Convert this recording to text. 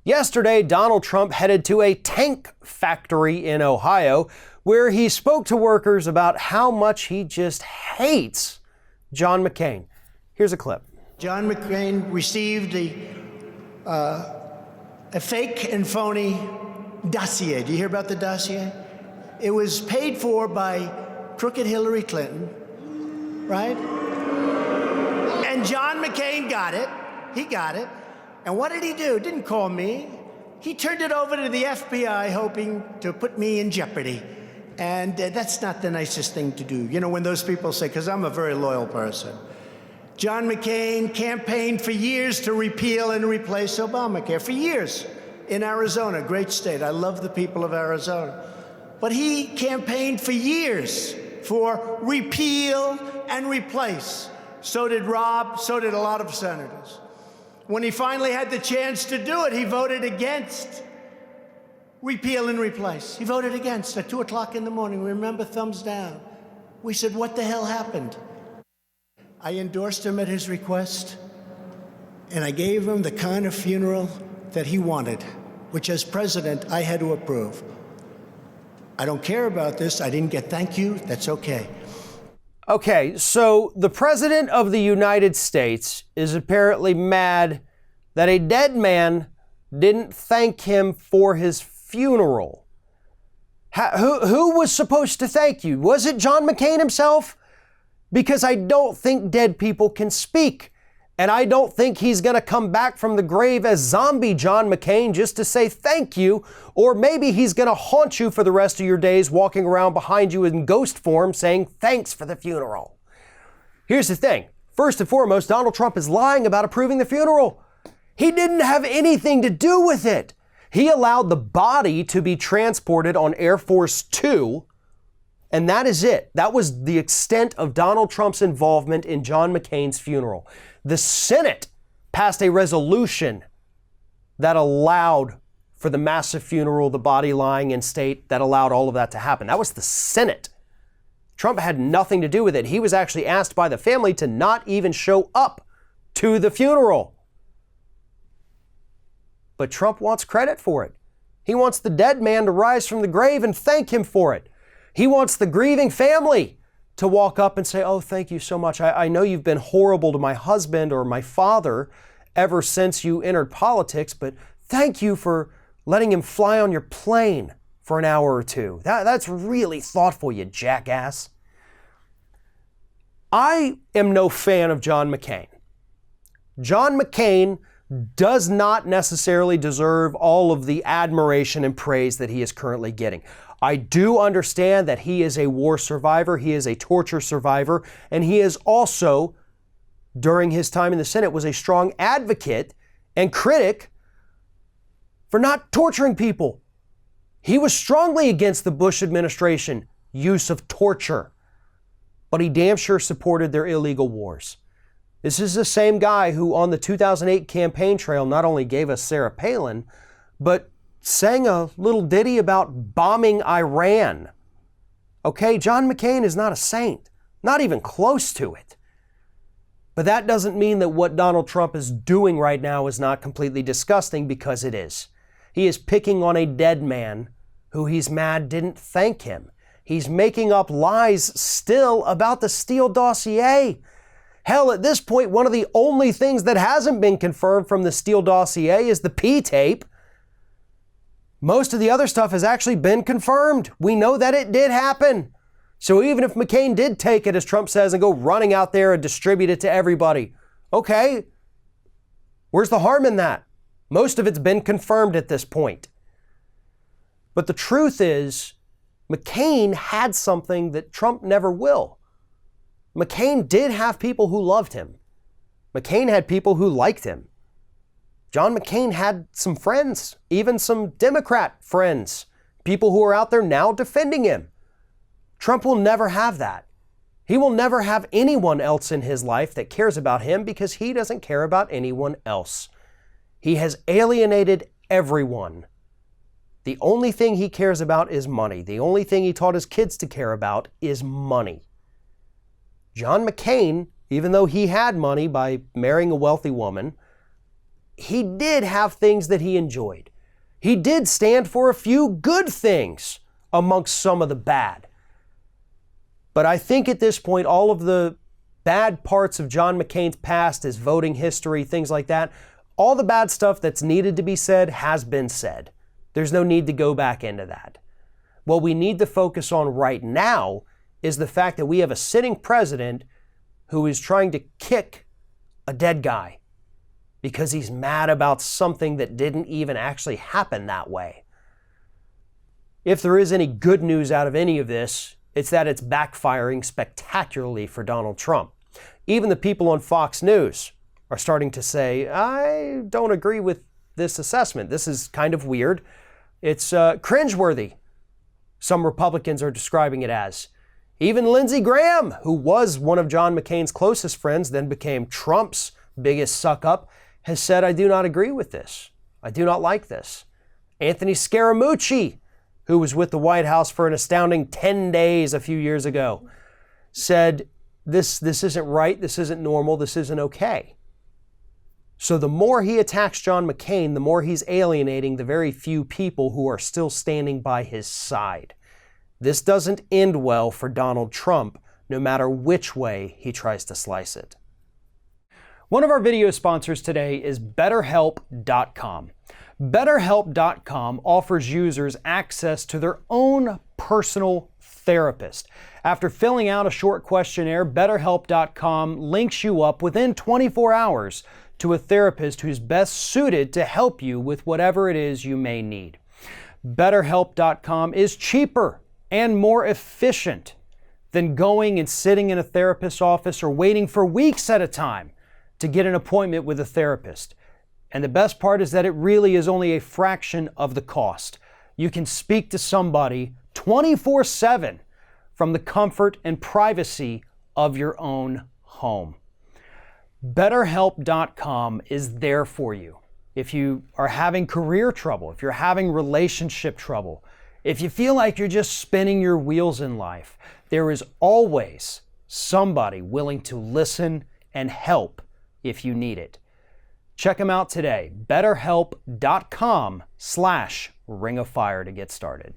Yesterday, Donald Trump headed to a tank factory in Ohio where he spoke to workers about how much he just hates John McCain. Here's a clip. John McCain received a fake and phony dossier. Do you hear about the dossier? It was paid for by crooked Hillary Clinton, right? And John McCain got it. He got it. And what did he do? Didn't call me. He turned it over to the FBI, hoping to put me in jeopardy. And that's not the nicest thing to do. You know, when those people say, because I'm a very loyal person. John McCain campaigned for years to repeal and replace Obamacare, for years in Arizona, great state. I love the people of Arizona. But he campaigned for years for repeal and replace. So did Rob, so did a lot of senators. When he finally had the chance to do it, he voted against repeal and replace. He voted against at 2 o'clock in the morning. Remember, thumbs down. We said, what the hell happened? I endorsed him at his request, and I gave him the kind of funeral that he wanted, which as president, I had to approve. I don't care about this. I didn't get thank you. That's okay. Okay, so the President of the United States is apparently mad that a dead man didn't thank him for his funeral. Who was supposed to thank you? Was it John McCain himself? Because I don't think dead people can speak. And I don't think he's going to come back from the grave as zombie John McCain just to say thank you. Or maybe he's going to haunt you for the rest of your days, walking around behind you in ghost form saying thanks for the funeral. Here's the thing. First and foremost, Donald Trump is lying about approving the funeral. He didn't have anything to do with it. He allowed the body to be transported on Air Force Two, and that is it. That was the extent of Donald Trump's involvement in John McCain's funeral. The Senate passed a resolution that allowed for the massive funeral, the body lying in state, that allowed all of that to happen. That was the Senate. Trump had nothing to do with it. He was actually asked by the family to not even show up to the funeral. But Trump wants credit for it. He wants the dead man to rise from the grave and thank him for it. He wants the grieving family to walk up and say, oh, thank you so much. I know you've been horrible to my husband or my father ever since you entered politics, but thank you for letting him fly on your plane for an hour or two. That's really thoughtful, you jackass. I am no fan of John McCain. John McCain does not necessarily deserve all of the admiration and praise that he is currently getting. I do understand that he is a war survivor, he is a torture survivor, and he is also, during his time in the Senate, was a strong advocate and critic for not torturing people. He was strongly against the Bush administration use of torture, but he damn sure supported their illegal wars. This is the same guy who on the 2008 campaign trail not only gave us Sarah Palin, but sang a little ditty about bombing Iran. Okay, John McCain is not a saint, not even close to it. But that doesn't mean that what Donald Trump is doing right now is not completely disgusting, because it is. He is picking on a dead man who he's mad didn't thank him. He's making up lies still about the Steele dossier. Hell, at this point, one of the only things that hasn't been confirmed from the Steele dossier is the P-tape. Most of the other stuff has actually been confirmed. We know that it did happen. So even if McCain did take it, as Trump says, and go running out there and distribute it to everybody, okay, where's the harm in that? Most of it's been confirmed at this point. But the truth is, McCain had something that Trump never will. McCain did have people who loved him. McCain had people who liked him. John McCain had some friends, even some Democrat friends, people who are out there now defending him. Trump will never have that. He will never have anyone else in his life that cares about him, because he doesn't care about anyone else. He has alienated everyone. The only thing he cares about is money. The only thing he taught his kids to care about is money. John McCain, even though he had money by marrying a wealthy woman, he did have things that he enjoyed. He did stand for a few good things amongst some of the bad. But I think at this point, all of the bad parts of John McCain's past, his voting history, things like that, all the bad stuff that's needed to be said has been said. There's no need to go back into that. What we need to focus on right now is the fact that we have a sitting president who is trying to kick a dead guy because he's mad about something that didn't even actually happen that way. If there is any good news out of any of this, it's that it's backfiring spectacularly for Donald Trump. Even the people on Fox News are starting to say, I don't agree with this assessment. This is kind of weird. It's cringeworthy. Some Republicans are describing it as. Even Lindsey Graham, who was one of John McCain's closest friends, then became Trump's biggest suck-up, has said, I do not agree with this. I do not like this. Anthony Scaramucci, who was with the White House for an astounding 10 days a few years ago, said, this isn't right, this isn't normal, this isn't okay. So the more he attacks John McCain, the more he's alienating the very few people who are still standing by his side. This doesn't end well for Donald Trump, no matter which way he tries to slice it. One of our video sponsors today is BetterHelp.com. BetterHelp.com offers users access to their own personal therapist. After filling out a short questionnaire, BetterHelp.com links you up within 24 hours to a therapist who's best suited to help you with whatever it is you may need. BetterHelp.com is cheaper and more efficient than going and sitting in a therapist's office or waiting for weeks at a time to get an appointment with a therapist. And the best part is that it really is only a fraction of the cost. You can speak to somebody 24/7 from the comfort and privacy of your own home. BetterHelp.com is there for you. If you are having career trouble, if you're having relationship trouble, if you feel like you're just spinning your wheels in life, there is always somebody willing to listen and help if you need it. Check them out today, betterhelp.com/ringofire to get started.